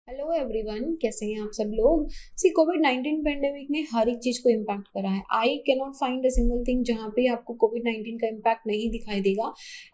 Hello everyone, कैसे हैं आप सब लोग। कोविड-19 पेंडेमिक ने हर एक चीज को इम्पैक्ट करा है। I can not find a single thing जहाँ पे आपको कोविड-19 का इम्पैक्ट नहीं दिखाई देगा।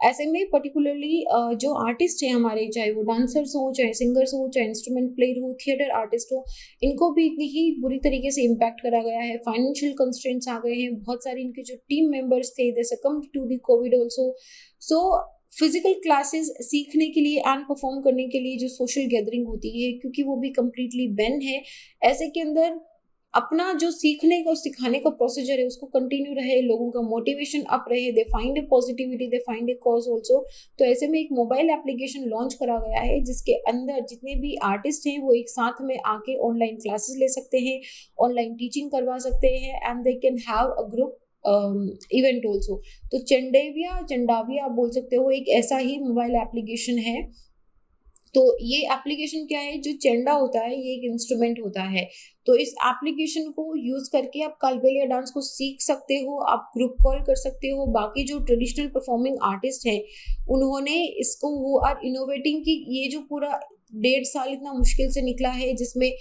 ऐसे में पर्टिकुलरली जो आर्टिस्ट हैं हमारे, चाहे वो डांसर्स हो, चाहे सिंगर्स हो, चाहे इंस्ट्रूमेंट प्लेयर हो, थिएटर आर्टिस्ट हो, इनको भी इतनी ही बुरी तरीके से इम्पैक्ट करा गया है। फाइनेंशियल कंस्ट्रेंट्स आ गए हैं। बहुत सारे इनके जो टीम मेंबर्स थे, they succumbed to the COVID also. So physical classes सीखने के लिए एंड परफॉर्म करने के लिए जो सोशल गैदरिंग होती है, क्योंकि वो भी कम्प्लीटली बैन है। ऐसे के अंदर अपना जो सीखने का और सिखाने का प्रोसीजर है उसको कंटिन्यू रहे, लोगों का मोटिवेशन अप रहे, they find A positivity, they find A cause also. तो ऐसे में एक मोबाइल एप्लीकेशन लॉन्च करा गया है जिसके अंदर जितने भी आर्टिस्ट हैं वो एक साथ में आके ऑनलाइन क्लासेस ले सकते हैं, ऑनलाइन टीचिंग करवा सकते हैं and they can have a group event also. तो चंडाविया आप बोल सकते हो, एक ऐसा ही मोबाइल एप्लीकेशन है। तो ये एप्लीकेशन क्या है, जो चेंडा होता है ये एक इंस्ट्रूमेंट होता है। तो इस एप्लीकेशन को यूज करके आप कालबेलिया डांस को सीख सकते हो, आप ग्रुप कॉल कर सकते हो। बाकी जो ट्रेडिशनल परफॉर्मिंग आर्टिस्ट हैं उन्होंने इसको, वो आर इनोवेटिंग कि ये जो पूरा 1.5 साल इतना मुश्किल से निकला है, जिसमें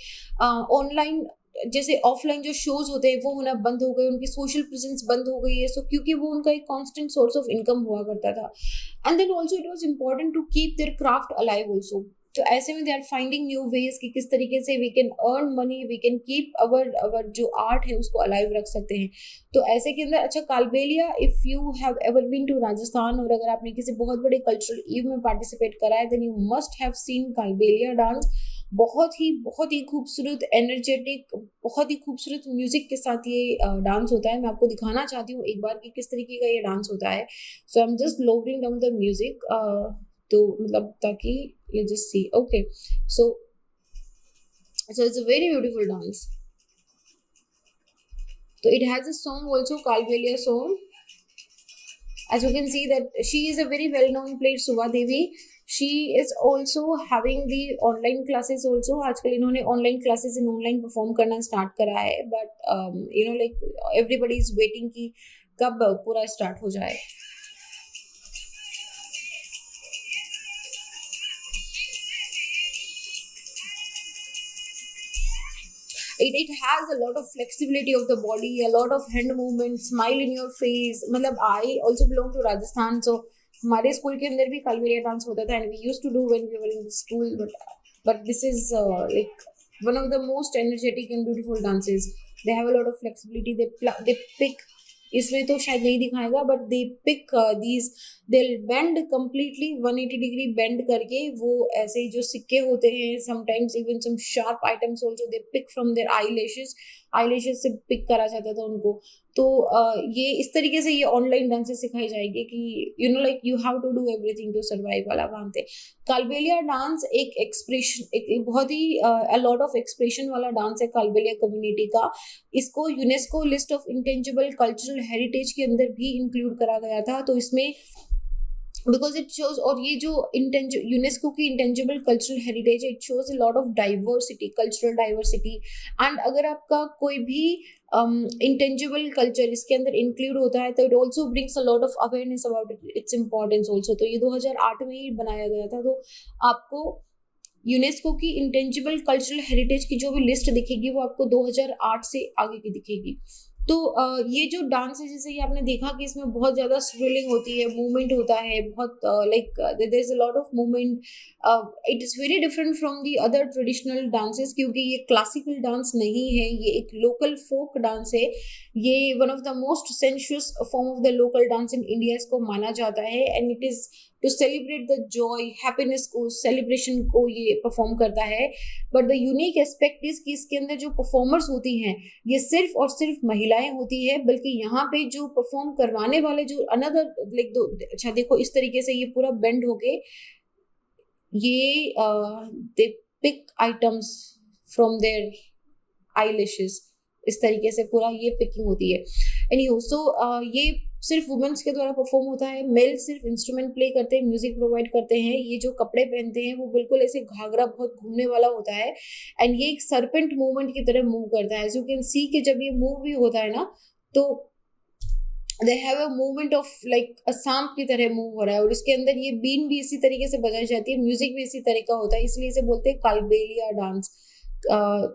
ऑनलाइन जैसे ऑफलाइन जो शोज होते हैं वो होना बंद हो गए, उनकी सोशल प्रेजेंस बंद हो गई है। सो क्योंकि वो उनका एक कांस्टेंट सोर्स ऑफ इनकम हुआ करता था। And then also it was important to keep their craft alive also. तो ऐसे में they are finding new ways कि किस तरीके से we can earn money, we can keep our our जो आर्ट है उसको अलाइव रख सकते हैं। तो ऐसे के अंदर अच्छा, Kalbelia, if you have ever been to Rajasthan और अगर आपने किसी बहुत बड़े कल्चरल इव में पार्टिसिपेट करा है, then you must have seen Kalbelia dance. बहुत ही खूबसूरत, एनर्जेटिक, बहुत ही खूबसूरत म्यूजिक के साथ ये डांस होता है। मैं आपको दिखाना चाहती हूँ एक बार कि किस तरीके का ये डांस होता है। So I am just loading down the music, तो मतलब ताकि let's just see. Okay, so it's a very beautiful dance. तो it has a song also, Kalbelia song. As you can see that she is a very well known player, Suva Devi. She is also having the online classes also. आजकल इन्होंने online classes in online perform करना start करा है, but like everybody is waiting कि कब पूरा start हो जाए। It has a lot of flexibility of the body, a lot of hand movement, smile in your face. मतलब I also belong to Rajasthan, so हमारे school के अंदर भी कालबेलिया डांस होता था, and we used to do when we were in the school. But this is like one of the most energetic and beautiful dances. They have a lot of flexibility. They pick, इसमें तो शायद नहीं दिखाएगा, but they pick these, they bend completely 180 degree bend करके, वो ऐसे ही जो सिक्के होते हैं, sometimes even some sharp items also they pick from there I say pick करा जाता था उनको। तो ये इस तरीके से ये ऑनलाइन डांसेस सिखाई जाएगी कि like you have to do everything to survive वाला बांधते। कालबेलिया डांस एक एक्सप्रेशन, एक बहुत ही अ लॉट ऑफ एक्सप्रेशन वाला डांस है कालबेलिया कम्युनिटी का। इसको UNESCO list of intangible cultural heritage के अंदर भी इंक्लूड करा गया था। तो इसमें बिकॉज इट शोज, और ये जो यूनेस्को की इंटेंजिबल कल्चरल हेरिटेज है, it shows a lot of diversity, cultural diversity. And अगर आपका कोई भी इंटेंजिबल कल्चर इसके अंदर इंक्लूड होता है तो it also brings a lot of awareness about its importance also. तो ये 2008 में ही बनाया गया था। तो आपको यूनेस्को की इंटेंजिबल कल्चरल हेरिटेज की जो भी लिस्ट दिखेगी वो आपको 2008 से आगे की दिखेगी। तो ये जो डांस है, जैसे कि आपने देखा कि इसमें बहुत ज्यादा स्विलिंग होती है, मूवमेंट होता है, बहुत like there is a lot of movement. It is very different from the other traditional dances, क्योंकि ये क्लासिकल डांस नहीं है, ये एक लोकल फोक डांस है। ये one of the most sensuous form of the local dance in India इसको माना जाता है। And it is to celebrate the joy, happiness को, सेलिब्रेशन को ये परफॉर्म करता है। But the unique aspect is कि इसके अंदर जो परफॉर्मर्स होती हैं ये सिर्फ और सिर्फ महिलाएं होती है, बल्कि यहाँ पे जो परफॉर्म करवाने वाले जो अनदर लाइक दो, अच्छा देखो इस तरीके से ये पूरा बेंड होके ये they pick items from their eyelashes, इस तरीके से पूरा ये पिकिंग होती है। एनीहो, सो ये सिर्फ वुमेन्स के द्वारा परफॉर्म होता है। मेल सिर्फ इंस्ट्रूमेंट प्ले करते हैं, म्यूजिक प्रोवाइड करते हैं। ये जो कपड़े पहनते हैं वो बिल्कुल ऐसे घाघरा बहुत घूमने वाला होता है, एंड ये एक सरपेंट मूवमेंट की तरह मूव करता है। एज यू कैन सी कि जब ये मूव भी होता है ना, तो they have a movement of like अ सांप की तरह मूव हो रहा है, और उसके अंदर ये बीन भी इसी तरीके से बजाई जाती है, म्यूजिक भी इसी तरह का होता है, इसलिए इसे बोलते हैं कालबेलिया डांस।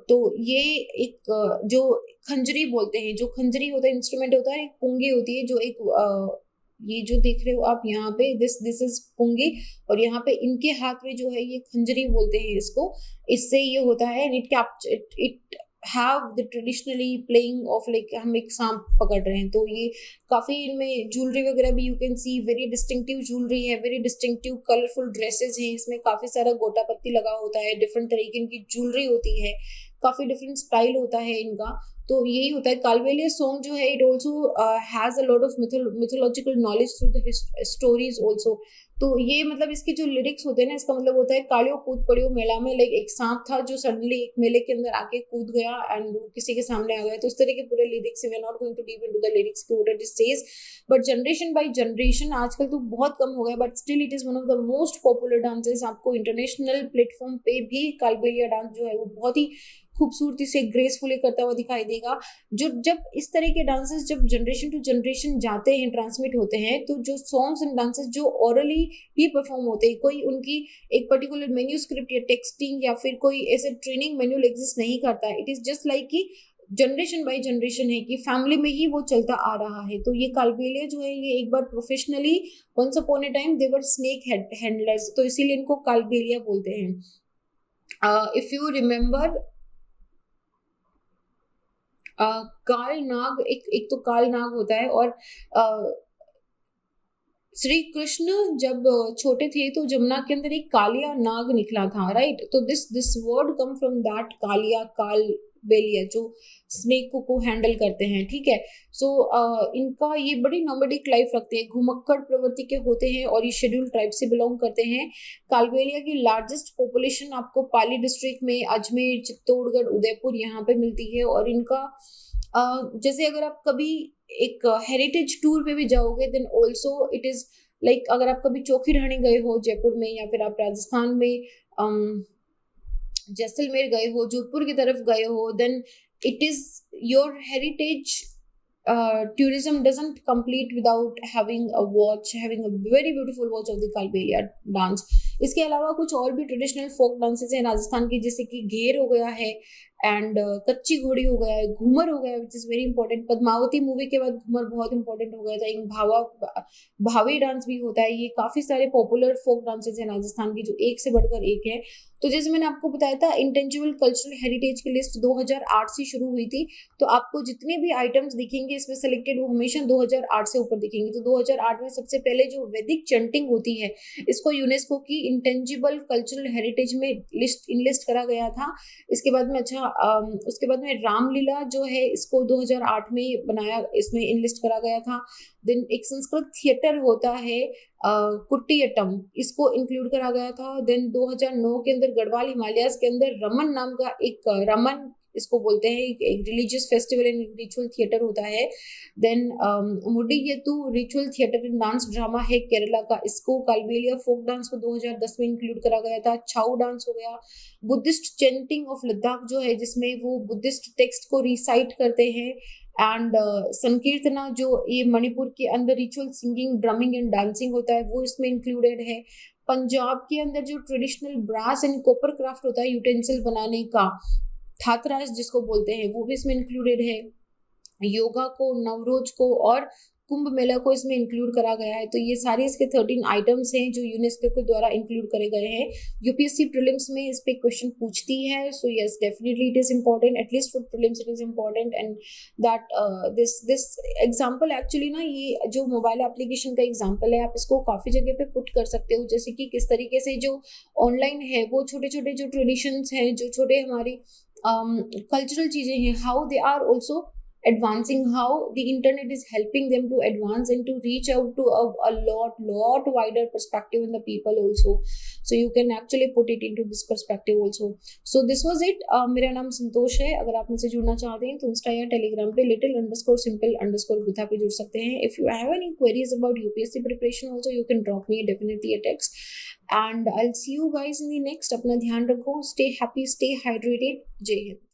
तो ये एक जो खंजरी बोलते हैं, जो खंजरी होता है इंस्ट्रूमेंट होता है, एक पुंगी होती है, जो एक ये जो देख रहे हो आप यहाँ पे, दिस दिस इज पुंगी, और यहाँ पे इनके हाथ में जो है ये खंजरी बोलते हैं इसको। इससे ये होता है, and it capture it have the traditionally playing of like हम एक सांप पकड़ रहे हैं। तो ये काफी इनमें ज्वेलरी वगैरह भी you can see, very distinctive jewellery है, वेरी डिस्टिंक्टिव कलरफुल ड्रेसेस हैं, इसमें काफी सारा गोटा पत्ती लगा होता है, डिफरेंट तरीके की ज्वेलरी होती है, काफी डिफरेंट स्टाइल होता है इनका। तो यही होता है कालबेलिया सॉन्ग जो है, it also has a lot of mythological knowledge through the stories also. तो ये मतलब इसके जो लिरिक्स होते हैं ना, इसका मतलब होता है कालियो कूद पड़ियो मेला में, लाइक एक सांप था जो सडनली एक मेले के अंदर आके कूद गया एंड किसी के सामने आ गया। तो इस तरह के पूरे lyrics, we are not going to deep into the lyrics की what it says, but generation by generation आजकल तो बहुत कम हो गया, but still it is one of the most popular dances. आपको इंटरनेशनल प्लेटफॉर्म पे भी कालबेलिया डांस जो है वो बहुत ही खूबसूरती से ग्रेसफुली करता हुआ दिखाई देगा। जो जब इस तरह के डांसेस जब जनरेशन टू जनरेशन जाते हैं, ट्रांसमिट होते हैं, तो जो सॉन्ग्स एंड डांसेस जो ओरली भी परफॉर्म होते हैं, कोई उनकी एक पर्टिकुलर मेन्यू स्क्रिप्ट या टेक्सटिंग या फिर कोई ऐसे ट्रेनिंग मैनुअल एग्जिस्ट नहीं करता है। इट इज जस्ट लाइक कि जनरेशन बाय जनरेशन है, कि फैमिली में ही वो चलता आ रहा है। तो ये कालबेलिया जो है ये एक बार professionally, once upon a time they were snake handlers, तो इसीलिए इनको कालबेलिया बोलते हैं। इफ यू रिमेम्बर काल नाग, एक तो काल नाग होता है, और श्री कृष्ण जब छोटे थे तो जमुना के अंदर एक कालिया नाग निकला था, राइट। तो this word come from that कालिया, काल बेलिया, जो स्नेक को हैंडल करते हैं, ठीक है। सो इनका ये बड़ी नॉमेडिक लाइफ रखते हैं, घुमक्कड़ प्रवृत्ति के होते हैं, और ये शेड्यूल ट्राइब से बिलोंग करते हैं। कालबेलिया की लार्जेस्ट पॉपुलेशन आपको पाली डिस्ट्रिक्ट में, अजमेर, चित्तौड़गढ़, उदयपुर यहाँ पे मिलती है। और इनका जैसे अगर आप कभी एक हेरिटेज टूर पे भी जाओगे, then also it is like अगर आप कभी चौखी ढाणी गए हो जयपुर में, या फिर आप राजस्थान में जैसलमेर गए हो, जोधपुर की तरफ गए हो, then it is your heritage tourism doesn't complete without having a very beautiful watch of the Kalbelia dance. इसके अलावा कुछ और भी ट्रेडिशनल फोक डांसेस हैं राजस्थान की, जैसे कि घेर हो गया है, एंड कच्ची घोड़ी हो गया है, घूमर हो गया, which is very important. Padmavati movie के बाद घूमर बहुत इंपॉर्टेंट हो गया था। एक भावी डांस भी होता है। ये काफी सारे पॉपुलर फोक डांसेस हैं राजस्थान की, जो एक से बढ़कर एक है। तो जैसे मैंने आपको बताया था, इंटेंजिबल कल्चरल हेरिटेज की लिस्ट 2008 से शुरू हुई थी। तो आपको जितने भी आइटम्स दिखेंगे इसमें सेलेक्टेड, वो हमेशा 2008 से ऊपर दिखेंगे। तो 2008 में सबसे पहले जो वैदिक चैंटिंग होती है, इसको यूनेस्को की इंटेंजिबल कल्चरल हेरिटेज में इनलिस्ट करा गया था। इसके बाद में उसके बाद में रामलीला जो है, इसको 2008 में बनाया, इसमें इनलिस्ट करा गया था। देन एक संस्कृत थिएटर होता है कुट्टियट्टम, इसको इंक्लूड करा गया था। देन 2009 के अंदर गढ़वाल हिमालयाज के अंदर रमन नाम का एक रमन इसको बोलते हैं, एक religious festival and ritual theatre होता है। Then Mudiyettu ritual theatre and dance drama है केरला का, इसको कालबेलिया फोक डांस को 2010 में इंक्लूड करा गया था। छाऊ डांस हो गया। बुद्धिस्ट चैंटिंग ऑफ लद्दाख जो है, जिसमें वो बुद्धिस्ट टेक्स्ट को रिसाइट करते हैं। एंड संकीर्तना जो ये मणिपुर के अंदर ritual singing, drumming and dancing होता है, वो इसमें इंक्लूडेड है। पंजाब के अंदर जो traditional brass and copper craft होता है यूटेंसिल बनाने का, थाथरास जिसको बोलते हैं, वो भी इसमें इंक्लूडेड है। योगा को, नवरोज को और कुंभ मेला को इसमें इंक्लूड करा गया है। तो ये सारे इसके 13 आइटम्स हैं जो यूनेस्को के द्वारा इंक्लूड करे गए हैं। यूपीएससी प्रीलिम्स में इस पे क्वेश्चन पूछती है। So yes, definitely it is important, at least for prelims it is important. And that this example actually ना, ये जो मोबाइल एप्लीकेशन का एग्जाम्पल है, आप इसको काफी जगह पे पुट कर सकते हो। जैसे कि किस तरीके से जो ऑनलाइन है, वो छोटे छोटे जो ट्रेडिशंस हैं, जो छोटे हमारी कल्चरल चीजें हैं, how they are also advancing, how the internet is helping them to advance and to reach out to a lot wider perspective in the people also. So you can actually put it into this perspective also. So this was it. मेरा नाम संतोष है। अगर आप मुझसे जुड़ना चाहते हैं तो इंस्टा या टेलीग्राम पे little_simple_gutha पे जुड़ सकते हैं। If you have any queries about UPSC preparation also, you can drop me definitely a text. And I'll see you guys in the next. अपना ध्यान रखो, stay happy, stay hydrated. जय हिंद।